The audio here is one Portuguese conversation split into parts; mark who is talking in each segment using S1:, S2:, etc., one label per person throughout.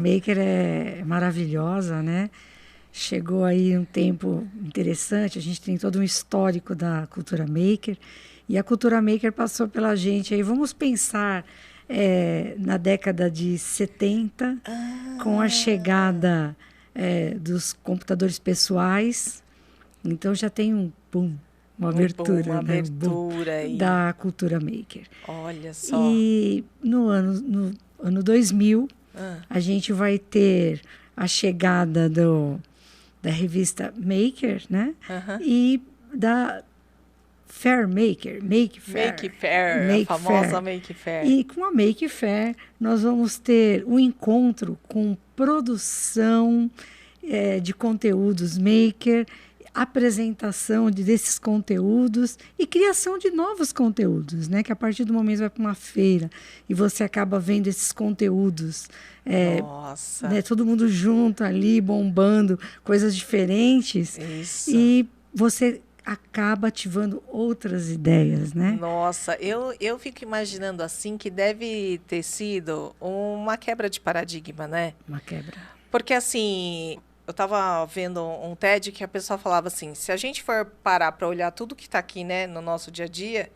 S1: Maker é maravilhosa, né? Chegou aí um tempo interessante, a gente tem todo um histórico da cultura maker, e a cultura maker passou pela gente aí. Vamos pensar na década de 70, com a chegada dos computadores pessoais. Então já tem um boom, uma abertura,
S2: Uma
S1: né?
S2: abertura aí.
S1: Da cultura maker.
S2: Olha só.
S1: E no ano 2000, a gente vai ter a chegada da revista Maker, né? E da Fair Maker, Make Fair.
S2: Make Fair, a famosa Make Fair.
S1: E com a Make Fair, nós vamos ter um encontro com produção de conteúdos maker, apresentação desses conteúdos e criação de novos conteúdos, né? Que a partir do momento vai para uma feira e você acaba vendo esses conteúdos,
S2: Nossa.
S1: Né? Todo mundo junto ali, bombando, coisas diferentes.
S2: Isso.
S1: E você acaba ativando outras ideias, né?
S2: Nossa, eu fico imaginando assim que deve ter sido uma quebra de paradigma, né?
S1: Uma quebra.
S2: Porque assim, eu estava vendo um TED que a pessoa falava assim, se a gente for parar para olhar tudo que está aqui, né, no nosso dia a dia,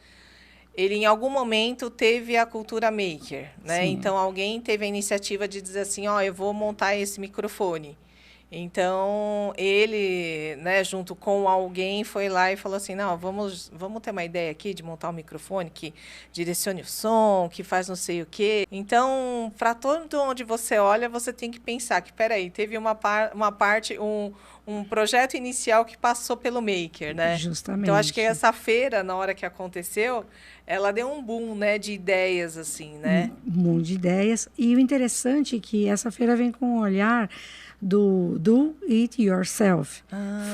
S2: ele em algum momento teve a cultura maker, né?
S1: Sim.
S2: Então alguém teve a iniciativa de dizer assim, ó, eu vou montar esse microfone. Então ele, né, junto com alguém, foi lá e falou assim, não, vamos ter uma ideia aqui de montar um microfone que direcione o som, que faz não sei o quê. Então, para todo onde você olha, você tem que pensar que, peraí, teve uma parte, um projeto inicial que passou pelo Maker, né?
S1: Justamente.
S2: Então, acho que essa feira, na hora que aconteceu, ela deu um boom, né, de ideias, assim, né?
S1: Um boom de ideias. E o interessante é que essa feira vem com um olhar do it yourself.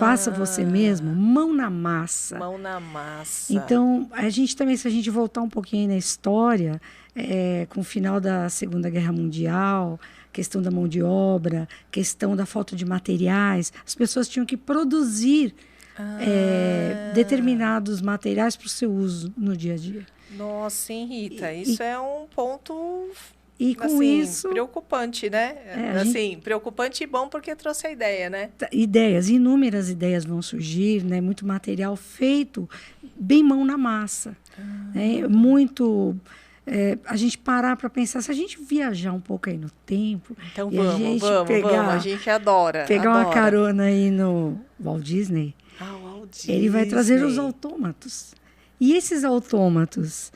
S1: Faça você mesmo, mão na massa.
S2: Mão na massa.
S1: Então, a gente também, se a gente voltar um pouquinho na história, com o final da Segunda Guerra Mundial, questão da mão de obra, questão da falta de materiais, as pessoas tinham que produzir determinados materiais para o seu uso no dia a dia.
S2: Nossa, hein, Rita? Isso é um ponto...
S1: E com
S2: assim,
S1: isso...
S2: preocupante, né? Assim, preocupante e bom porque trouxe a ideia, né?
S1: Ideias, inúmeras ideias vão surgir, né? Muito material feito bem mão na massa. Né? Muito... a gente parar para pensar, se a gente viajar um pouco aí no tempo...
S2: Então
S1: vamos,
S2: a gente adora.
S1: Pegar uma carona aí no Walt Disney,
S2: Walt Disney.
S1: Ele vai trazer os autômatos. E esses autômatos...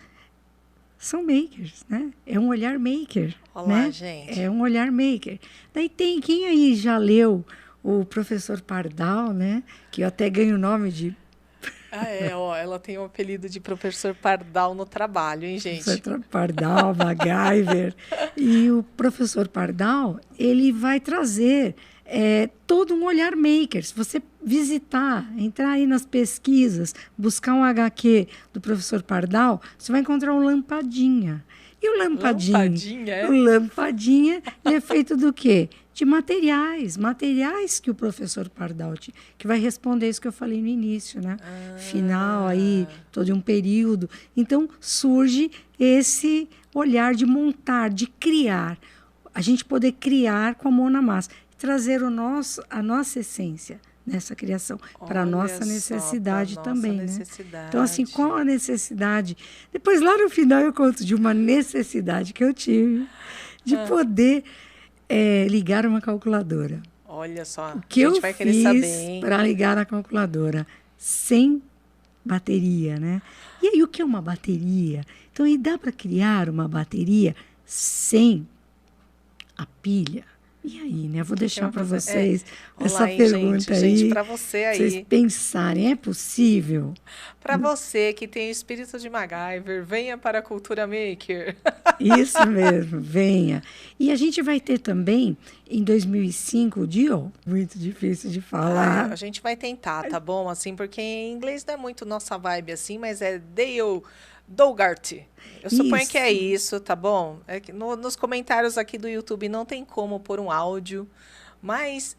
S1: são makers, né? É um olhar maker.
S2: Olá,
S1: né?
S2: gente.
S1: É um olhar maker. Daí tem quem aí já leu o professor Pardal, né? Que eu até ganho o nome de...
S2: ela tem o apelido de professor Pardal no trabalho, hein, gente?
S1: Professor Pardal, MacGyver. E o professor Pardal, ele vai trazer todo um olhar maker. Se você visitar, entrar aí nas pesquisas, buscar um HQ do professor Pardal, você vai encontrar um Lampadinha. E o Lampadinha? O Lampadinha, ele é feito do quê? De materiais que o professor Pardal tinha, que vai responder isso que eu falei no início, né? Final aí, todo um período. Então, surge esse olhar de montar, de criar. A gente poder criar com a mão na massa. Trazer a nossa essência nessa criação, para a nossa necessidade também. Né? Então, assim, qual a necessidade? Depois, lá no final, eu conto de uma necessidade que eu tive de poder ligar uma calculadora.
S2: Olha só,
S1: o que eu
S2: vai querer saber
S1: para ligar a calculadora sem bateria, né? E aí, o que é uma bateria? Então, aí dá para criar uma bateria sem a pilha? E aí, né? Eu vou deixar para vocês essa pergunta aí.
S2: Gente, para você aí.
S1: Vocês pensarem, é possível?
S2: Para você que tem o espírito de MacGyver, venha para a Cultura Maker.
S1: Isso mesmo, venha. E a gente vai ter também, em 2005, o Dio, muito difícil de falar.
S2: A gente vai tentar, tá bom? Assim, porque em inglês não é muito nossa vibe assim, mas é Dale Dougherty. Eu suponho que é isso, tá bom? Nos comentários aqui do YouTube não tem como pôr um áudio, mas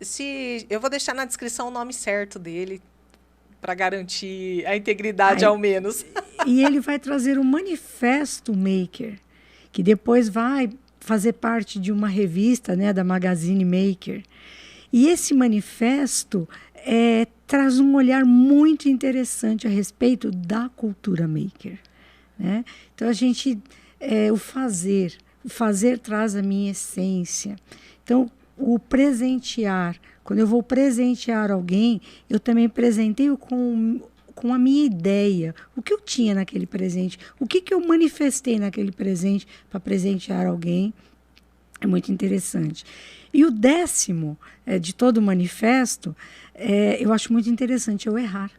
S2: eu vou deixar na descrição o nome certo dele para garantir a integridade ao menos.
S1: E ele vai trazer um manifesto maker, que depois vai fazer parte de uma revista, né, da Magazine Maker. E esse manifesto traz um olhar muito interessante a respeito da cultura maker, né? Então, o fazer traz a minha essência. Então, o presentear, quando eu vou presentear alguém, eu também presenteio com a minha ideia, o que eu tinha naquele presente, o que eu manifestei naquele presente para presentear alguém. É muito interessante. E o 10º de todo o manifesto, eu acho muito interessante, eu errar.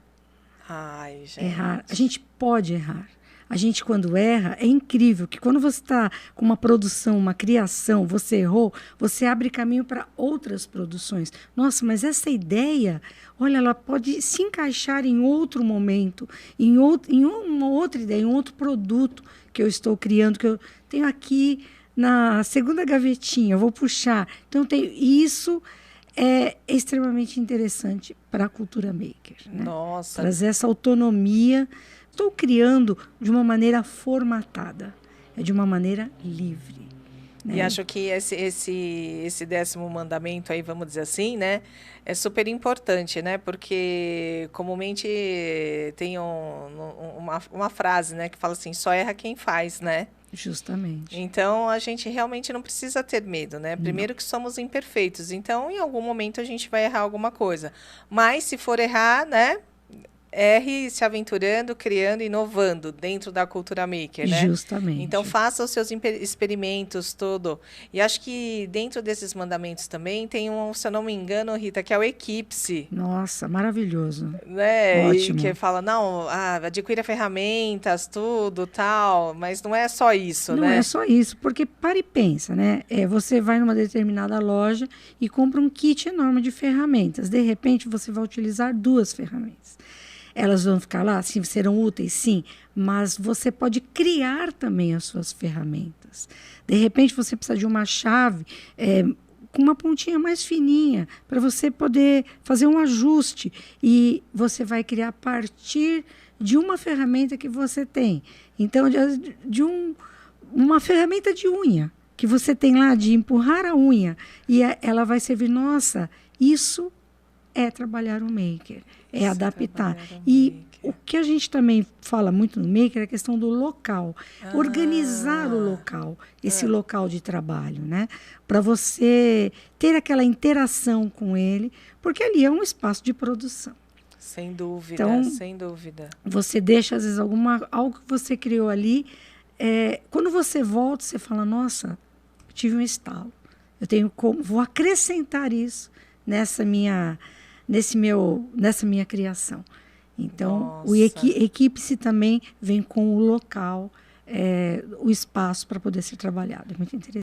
S2: Ai, gente.
S1: Errar. A gente pode errar. A gente, quando erra, é incrível que quando você está com uma produção, uma criação, você errou, você abre caminho para outras produções. Nossa, mas essa ideia, olha, ela pode se encaixar em outro momento, em uma outra ideia, em um outro produto que eu estou criando, que eu tenho aqui na segunda gavetinha, eu vou puxar. Então, isso é extremamente interessante para a cultura maker, né?
S2: Nossa.
S1: Trazer essa autonomia. Estou criando de uma maneira formatada, de uma maneira livre. Né?
S2: E acho que esse 10º mandamento aí, vamos dizer assim, né, é super importante, né? Porque comumente tem uma frase, né, que fala assim, só erra quem faz, né?
S1: Justamente.
S2: Então, a gente realmente não precisa ter medo, né? Primeiro que somos imperfeitos, então, em algum momento, a gente vai errar alguma coisa. Mas, se for errar, né? Erre se aventurando, criando, inovando dentro da cultura maker, né?
S1: Justamente.
S2: Então, faça os seus experimentos, tudo. E acho que dentro desses mandamentos também tem se eu não me engano, Rita, que é o Eclipse.
S1: Nossa, maravilhoso.
S2: Né?
S1: Ótimo.
S2: E que fala, não, adquira ferramentas, tudo, tal, mas não é só isso,
S1: não
S2: né?
S1: Não é só isso, porque para e pensa, né? Você vai numa determinada loja e compra um kit enorme de ferramentas. De repente, você vai utilizar 2 ferramentas. Elas vão ficar lá, sim, serão úteis, sim, mas você pode criar também as suas ferramentas. De repente, você precisa de uma chave com uma pontinha mais fininha, para você poder fazer um ajuste. E você vai criar a partir de uma ferramenta que você tem. Então, uma ferramenta de unha, que você tem lá de empurrar a unha, e ela vai servir, nossa, isso é trabalhar o maker, é adaptar. E o que a gente também fala muito no maker é a questão do local. Organizar o local, esse local de trabalho, né? Para você ter aquela interação com ele, porque ali é um espaço de produção.
S2: Sem dúvida,
S1: então,
S2: sem dúvida.
S1: Você deixa, às vezes, algo que você criou ali. Quando você volta, você fala, nossa, tive um estalo. Vou acrescentar isso nessa minha criação. Então, o Eclipse também vem com o local, o espaço para poder ser trabalhado. É muito interessante.